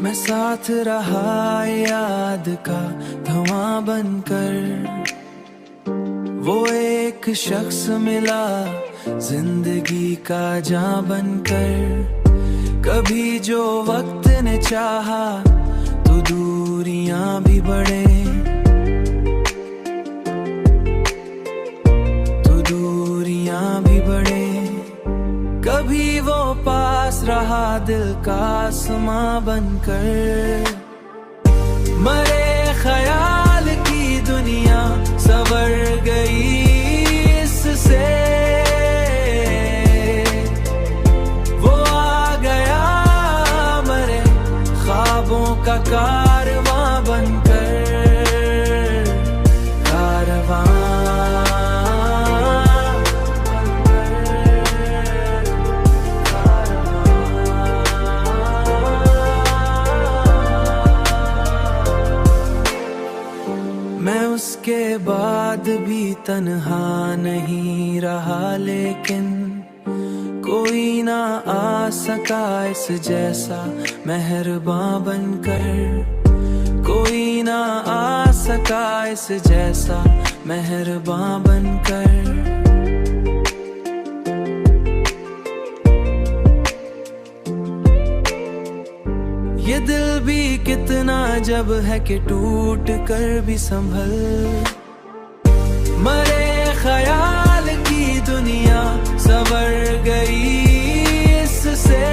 मैं साथ रहा याद का धुआं बनकर, वो एक शख्स मिला जिंदगी का जां बनकर। कभी जो वक्त ने चाहा तो दूरियां भी बढ़े, तो दूरियां भी बढ़े। कभी वो पास रहा दिल का आसमां बनकर। मरे ख्याल की दुनिया सवर गई इससे, वो आ गया मरे ख्वाबों का कारवां बनकर। कारवां मैं उसके बाद भी तन्हा नहीं रहा, लेकिन कोई ना आ सका इस जैसा मेहरबां बनकर। कोई ना आ सका इस जैसा मेहरबां बनकर। ये दिल भी कितना जब है कि टूट कर भी संभल। मरे ख्याल की दुनिया सवर गई इससे,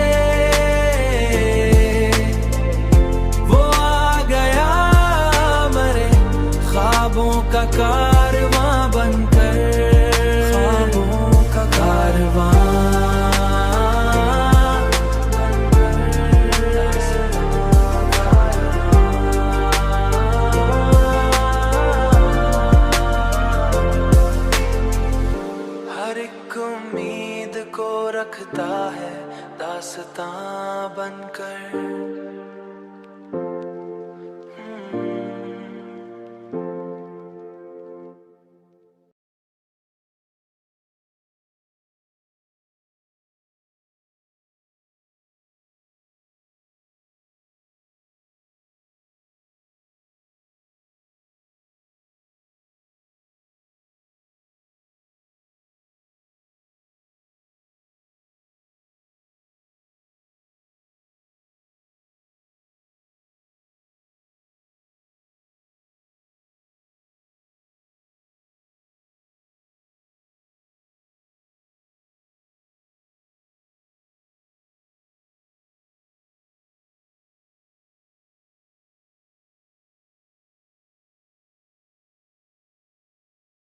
वो आ गया मरे ख्वाबों का कारवां बनकर। ख्वाबों का कारवां उम्मीद को रखता है दास्तां बनकर।